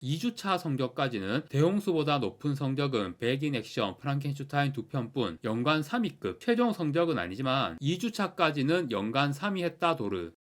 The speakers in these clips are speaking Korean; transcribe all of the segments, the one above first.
2주차 성적까지는 대홍수보다 높은 성적은 백인 액션, 프랑켄슈타인 2편뿐, 연간 3위급, 최종 성적은 아니지만 2주차까지는 연간 3위 했다 도르.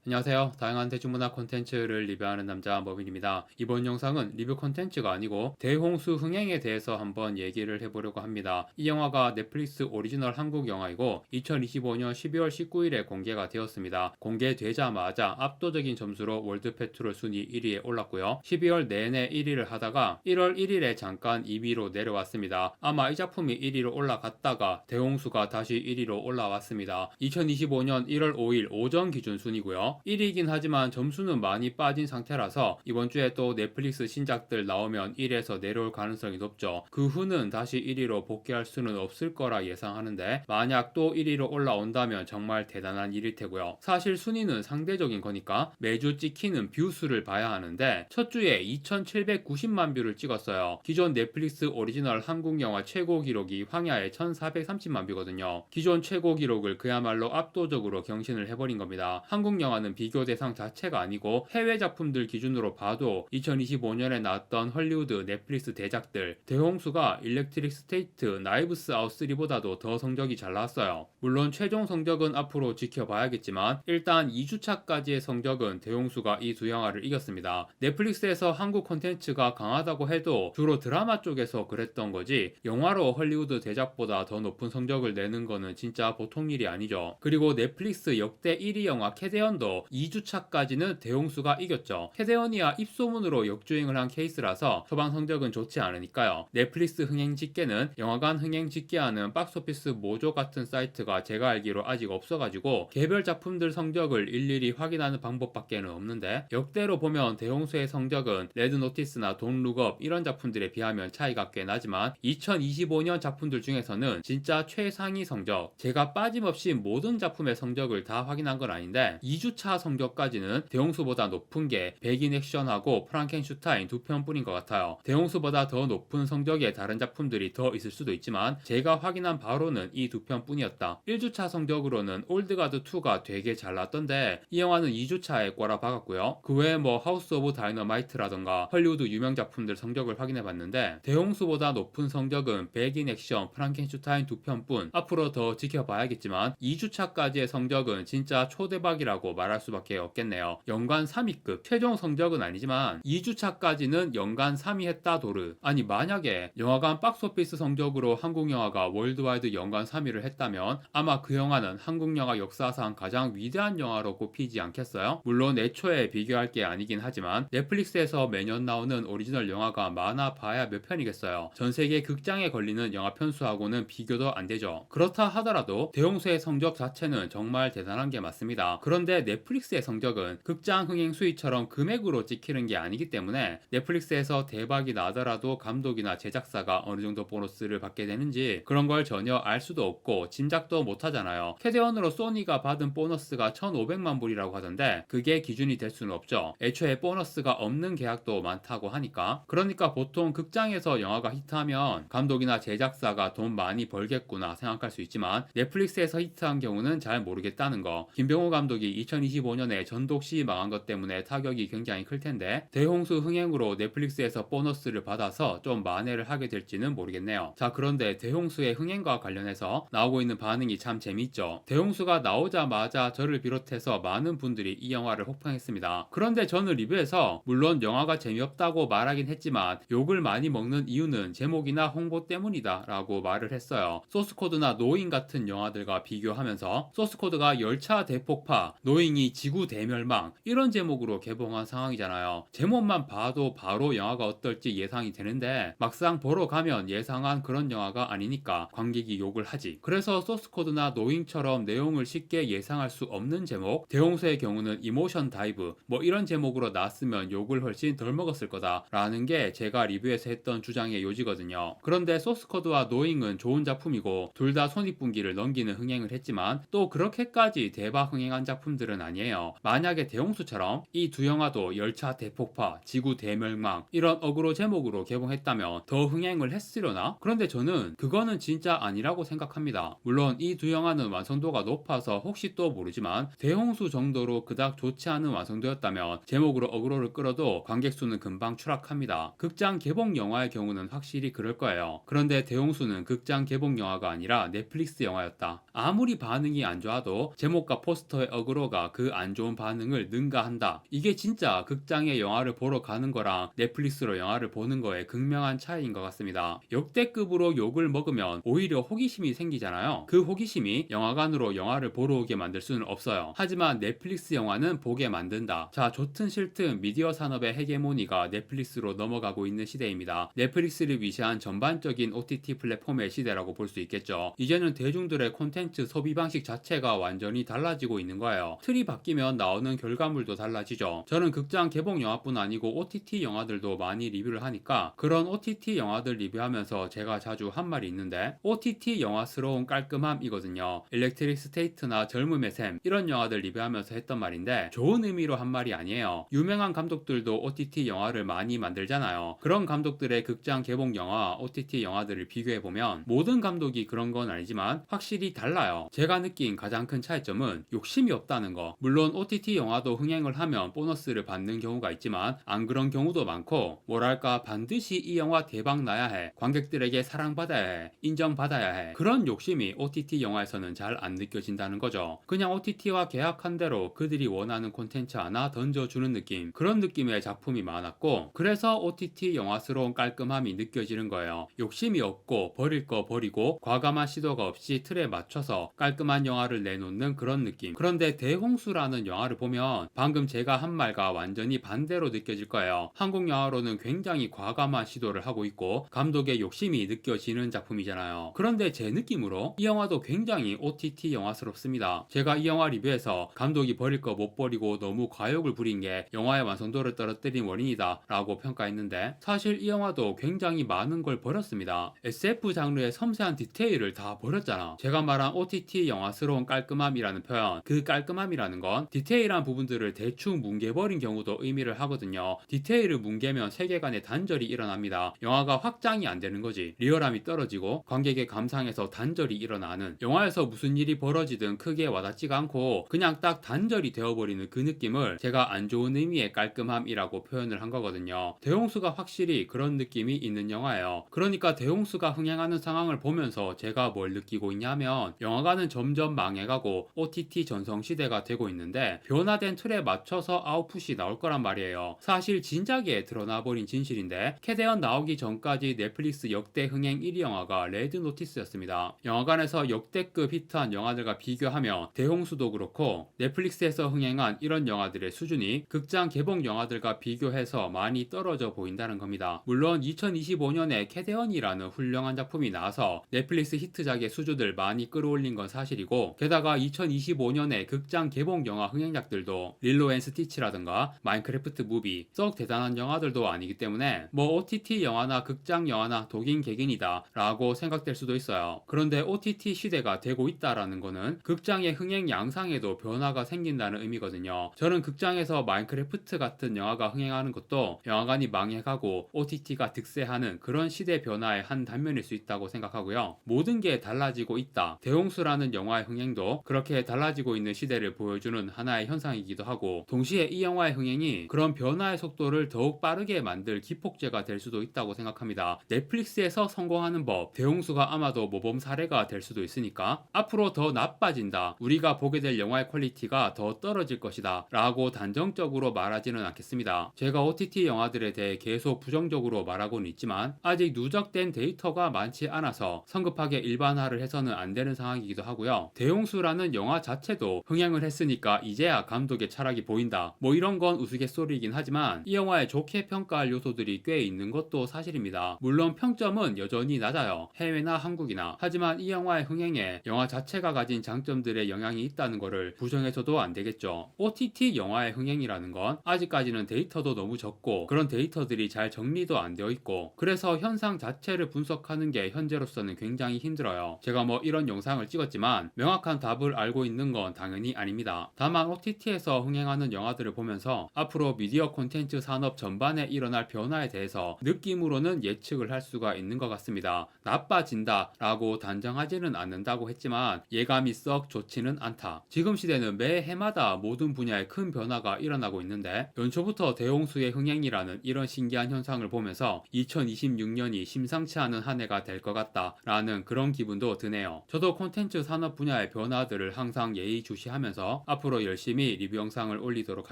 안녕하세요. 다양한 대중문화 콘텐츠를 리뷰하는 남자 머빈입니다. 이번 영상은 리뷰 콘텐츠가 아니고 대홍수 흥행에 대해서 한번 얘기를 해보려고 합니다. 이 영화가 넷플릭스 오리지널 한국 영화이고 2025년 12월 19일에 공개가 되었습니다. 공개되자마자 압도적인 점수로 월드페트롤 순위 1위에 올랐고요. 12월 내내 1위를 하다가 1월 1일에 잠깐 2위로 내려왔습니다. 아마 이 작품이 1위로 올라갔다가 대홍수가 다시 1위로 올라왔습니다. 2025년 1월 5일 오전 기준 순위고요. 1위이긴 하지만 점수는 많이 빠진 상태라서 이번 주에 또 넷플릭스 신작들 나오면 1위에서 내려올 가능성이 높죠. 그 후는 다시 1위로 복귀할 수는 없을 거라 예상하는데 만약 또 1위로 올라온다면 정말 대단한 일일 테고요. 사실 순위는 상대적인 거니까 매주 찍히는 뷰수를 봐야 하는데 첫 주에 2790만 뷰를 찍었어요. 기존 넷플릭스 오리지널 한국 영화 최고 기록이 황야의 1430만 뷰거든요. 기존 최고 기록을 그야말로 압도적으로 경신을 해버린 겁니다. 한국 영화는 비교 대상 자체가 아니고 해외 작품들 기준으로 봐도 2025년에 나왔던 헐리우드 넷플릭스 대작들 대홍수가 일렉트릭 스테이트, 나이브스 아웃 3보다도 더 성적이 잘 나왔어요. 물론 최종 성적은 앞으로 지켜봐야겠지만 일단 2주차까지의 성적은 대홍수가 이 두 영화를 이겼습니다. 넷플릭스에서 한국 콘텐츠가 강하다고 해도 주로 드라마 쪽에서 그랬던 거지 영화로 헐리우드 대작보다 더 높은 성적을 내는 거는 진짜 보통 일이 아니죠. 그리고 넷플릭스 역대 1위 영화 캐대언도 2주차까지는 대홍수가 이겼죠. 캐대언이야 입소문으로 역주행을 한 케이스라서 초반 성적은 좋지 않으니까요. 넷플릭스 흥행 집계는 영화관 흥행 집계하는 박스오피스 모조 같은 사이트가 제가 알기로 아직 없어가지고 개별 작품들 성적을 일일이 확인하는 방법밖에는 없는데 역대로 보면 대홍수의 성적은 레드 노티스나 돈 룩업 이런 작품들에 비하면 차이가 꽤 나지만 2025년 작품들 중에서는 진짜 최상위 성적, 제가 빠짐없이 모든 작품의 성적을 다 확인한 건 아닌데 2주차 성적까지는 대홍수보다 높은 게 백인 액션하고 프랑켄슈타인 2편뿐인 것 같아요. 대홍수보다 더 높은 성적의 다른 작품들이 더 있을 수도 있지만 제가 확인한 바로는 이 2편뿐이었다. 1주차 성적으로는 올드가드2가 되게 잘 나왔던데 이 영화는 2주차에 꼬라 박았고요. 그 외에 뭐 하우스 오브 다이너마이트라던가 헐리우드 유명 작품들 성적을 확인해봤는데 대홍수보다 높은 성적은 백인 액션, 프랑켄슈타인 2편뿐. 앞으로 더 지켜봐야겠지만 2주차까지의 성적은 진짜 초대박이라고 말할 수밖에 없겠네요. 연간 3위급, 최종 성적은 아니지만 2주차까지는 연간 3위 했다 도르. 아니 만약에 영화관 박스오피스 성적으로 한국 영화가 월드와이드 연간 3위를 했다면 아마 그 영화는 한국 영화 역사상 가장 위대한 영화로 꼽히지 않겠어요? 물론 애초에 비교할 게 아니긴 하지만 넷플릭스에서 매년 나오는 오리지널 영화가 많아 봐야 몇 편이겠어요. 전 세계 극장에 걸리는 영화 편수하고는 비교도 안 되죠. 그렇다 하더라도 대홍수의 성적 자체는 정말 대단한 게 맞습니다. 그런데 넷플릭스의 성적은 극장 흥행 수위처럼 금액으로 찍히는 게 아니기 때문에 넷플릭스에서 대박이 나더라도 감독이나 제작사가 어느 정도 보너스를 받게 되는지 그런 걸 전혀 알 수도 없고 짐작도 못 하잖아요. 캐대언으로 소니가 받은 보너스가 1,500만 불이라고 하던데 그게 기준이 될 수는 없죠. 애초에 보너스가 없는 계약도 많다고 하니까. 그러니까 보통 극장에서 영화가 히트하면 감독이나 제작사가 돈 많이 벌겠구나 생각할 수 있지만 넷플릭스에서 히트한 경우는 잘 모르겠다는 거. 김병호 감독이 2025년에 전독시 망한 것 때문에 타격이 굉장히 클 텐데 대홍수 흥행으로 넷플릭스에서 보너스를 받아서 좀 만회를 하게 될지는 모르겠네요. 자, 그런데 대홍수의 흥행과 관련해서 나오고 있는 반응이 참 재밌죠. 대홍수가 나오자마자 저를 비롯해서 많은 분들이 이 영화를 혹평했습니다. 그런데 저는 리뷰에서 물론 영화가 재미없다고 말하긴 했지만 욕을 많이 먹는 이유는 제목이나 홍보 때문이다 라고 말을 했어요. 소스코드나 노잉 같은 영화들과 비교하면서 소스코드가 열차 대폭파, 노잉이 지구 대멸망 이런 제목으로 개봉한 상황이잖아요. 제목만 봐도 바로 영화가 어떨지 예상이 되는데 막상 보러 가면 예상한 그런 영화가 아니니까 관객이 욕을 하지. 그래서 소스코드나 노잉처럼 내용을 쉽게 예상할 수 없는 제목, 대홍수의 경우는 이모션 다이브 뭐 이런 제목으로 나왔으면 욕을 훨씬 덜 먹었을 거다라는 게 제가 리뷰에서 했던 주장의 요지거든요. 그런데 소스코드와 노잉은 좋은 작품이고 둘 다 손익분기를 넘기는 흥행을 했지만 또 그렇게까지 대박 흥행한 작품들은 아니에요. 만약에 대홍수처럼 이 두 영화도 열차 대폭파, 지구 대멸망 이런 어그로 제목으로 개봉했다면 더 흥행을 했으려나? 그런데 저는 그거는 진짜 아니라고 생각합니다. 물론 이 두 영화는 완성도가 높아서 혹시 또 모르지만 대홍수 정도로 그닥 좋지 않은 완성도였다면 제목으로 어그로를 끌어도 관객 수는 금방 추락합니다. 극장 개봉 영화의 경우는 확실히 그럴 거예요. 그런데 대홍수는 극장 개봉 영화가 아니라 넷플릭스 영화였다. 아무리 반응이 안 좋아도 제목과 포스터의 어그로가 그 안 좋은 반응을 능가한다. 이게 진짜 극장에 영화를 보러 가는 거랑 넷플릭스로 영화를 보는 거의 극명한 차이인 것 같습니다. 역대급으로 욕을 먹으면 오히려 호기심이 생기잖아요. 그 호기심이 영화관으로 영화를 보러 오게 만들 수는 없어요. 하지만 넷플릭스 영화는 보게 만든다. 자, 좋든 싫든 미디어 산업의 헤게모니가 넷플릭스로 넘어가고 있는 시대입니다. 넷플릭스를 위시한 전반적인 OTT 플랫폼의 시대라고 볼 수 있겠죠. 이제는 대중들의 콘텐츠 소비 방식 자체가 완전히 달라지고 있는 거예요. 틀이 바뀌면 나오는 결과물도 달라지죠. 저는 극장 개봉 영화뿐 아니고 OTT 영화들도 많이 리뷰를 하니까 그런 OTT 영화들 리뷰하면서 제가 자주 한 말이 있는데 OTT 영화스러운 깔끔함이거든요. 일렉트릭 스테이트나 젊음의 샘 이런 영화들 리뷰하면서 했던 말인데 좋은 의미로 한 말이 아니에요. 유명한 감독들도 OTT 영화를 많이 만들잖아요. 그런 감독들의 극장 개봉 영화, OTT 영화들을 비교해보면 모든 감독이 그런 건 아니지만 확실히 달라요. 제가 느낀 가장 큰 차이점은 욕심이 없다는 거. 물론 OTT 영화도 흥행을 하면 보너스를 받는 경우가 있지만 안 그런 경우도 많고 뭐랄까 반드시 이 영화 대박 나야 해. 관객들에게 사랑받아야 해. 인정받아야 해. 그런 욕심이 OTT 영화에서는 잘 안 느껴진다는 거죠. 그냥 OTT와 계약한 대로 그들이 원하는 콘텐츠 하나 던져주는 느낌. 그런 느낌의 작품이 많았고 그래서 OTT 영화스러운 깔끔함이 느껴지는 거예요. 욕심이 없고 버릴 거 버리고 과감한 시도가 없이 틀에 맞춰서 깔끔한 영화를 내놓는 그런 느낌. 그런데 대홍수라는 영화를 보면 방금 제가 한 말과 완전히 반대로 느껴질 거예요. 한국 영화로는 굉장히 과감한 시도를 하고 있고 감독의 욕심이 느껴지는 작품이잖아요. 그런데 제 느낌으로 이 영화도 굉장히 OTT 영화스럽습니다. 제가 이 영화 리뷰에서 감독이 버릴 거 못 버리고 너무 과욕을 부린 게 영화의 완성도를 떨어뜨린 원인이다 라고 평가했는데 사실 이 영화도 굉장히 많은 걸 버렸습니다. SF 장르의 섬세한 디테일을 다 버렸잖아. 제가 말한 OTT 영화스러운 깔끔함이라는 표현, 그 깔끔함이라는 건 디테일한 부분들을 대충 뭉개버린 경우도 의미를 하거든요. 디테일을 뭉개면 세계관의 단절이 일어납니다. 영화가 확장이 안 되는 거지. 리얼함이 떨어지고 관객의 감상에서 단절이 일어나는, 영화에서 무슨 일이 벌어지든 크게 와닿지가 않고 그냥 딱 단절이 되어버리는 그 느낌을 제가 안 좋은 의미의 깔끔함이라고 표현을 한 거거든요. 대홍수가 확실히 그런 느낌이 있는 영화예요. 그러니까 대홍수가 흥행하는 상황을 보면서 제가 뭘 느끼고 있냐면 영화관은 점점 망해가고 OTT 전성시대가 되고 있는데 변화된 틀에 맞춰서 아웃풋이 나올 거란 말이에요. 사실 진작에 드러나버린 진실인데 캐대언 나오기 전까지 넷플릭스 역대 흥행 1위 영화가 레드 노티스였습니다. 영화관에서 역대급 히트한 영화들과 비교하면 대홍수도 그렇고 넷플릭스에서 흥행한 이런 영화들의 수준이 극장 개봉 영화들과 비교해서 많이 떨어져 보인다는 겁니다. 물론 2025년에 캐대언이라는 훌륭한 작품이 나와서 넷플릭스 히트작의 수주들 많이 끌어올린 건 사실이고 게다가 2025년에 극장 개봉 영화 흥행작들도 릴로 앤 스티치라든가 마인크래프트 무비 썩 대단한 영화들도 아니기 때문에 뭐 OTT 영화나 극장 영화나 독인 객인이다 라고 생각될 수도 있어요. 그런데 OTT 시대가 되고 있다라는 거는 극장의 흥행 양상에도 변화가 생긴다는 의미거든요. 저는 극장에서 마인크래프트 같은 영화가 흥행하는 것도 영화관이 망해가고 OTT가 득세하는 그런 시대 변화의 한 단면일 수 있다고 생각하고요. 모든 게 달라지고 있다. 대홍수라는 영화의 흥행도 그렇게 달라지고 있는 시대를 보여주는 하나의 현상이기도 하고 동시에 이 영화의 흥행이 그런 변화의 속도를 더욱 빠르게 만들 기폭제가 될 수도 있다고 생각합니다. 넷플릭스에서 성공하는 법, 대홍수가 아마도 모범 사례가 될 수도 있으니까 앞으로 더 나빠진다. 우리가 보게 될 영화의 퀄리티가 더 떨어질 것이다. 라고 단정적으로 말하지는 않겠습니다. 제가 OTT 영화들에 대해 계속 부정적으로 말하고는 있지만 아직 누적된 데이터가 많지 않아서 성급하게 일반화를 해서는 안 되는 상황이기도 하고요. 대홍수라는 영화 자체도 흥행을 했으니까 이제야 감독의 철학이 보인다. 뭐 이런 건 우스갯소리이긴 하지만 이 영화에 좋게 평가할 요소들이 꽤 있는 것도 사실입니다. 물론 평점은 여전히 낮아요. 해외나 한국이나. 하지만 이 영화의 흥행에 영화 자체가 가진 장점들의 영향이 있다는 것을 부정해서도 안 되겠죠. OTT 영화의 흥행이라는 건 아직까지는 데이터도 너무 적고 그런 데이터들이 잘 정리도 안 되어 있고 그래서 현상 자체를 분석하는 게 현재로서는 굉장히 힘들어요. 제가 뭐 이런 영상을 찍었지만 명확한 답을 알고 있는 건 당연히 아닙니다. 있습니다. 다만 OTT에서 흥행하는 영화들을 보면서 앞으로 미디어 콘텐츠 산업 전반에 일어날 변화에 대해서 느낌으로는 예측을 할 수가 있는 것 같습니다. 나빠진다 라고 단정하지는 않는다고 했지만 예감이 썩 좋지는 않다. 지금 시대는 매 해마다 모든 분야에 큰 변화가 일어나고 있는데 연초부터 대홍수의 흥행이라는 이런 신기한 현상을 보면서 2026년이 심상치 않은 한 해가 될 것 같다 라는 그런 기분도 드네요. 저도 콘텐츠 산업 분야의 변화들을 항상 예의주시하면서 앞으로 열심히 리뷰 영상을 올리도록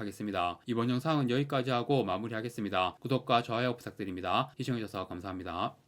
하겠습니다. 이번 영상은 여기까지 하고 마무리하겠습니다. 구독과 좋아요 부탁드립니다. 시청해주셔서 감사합니다.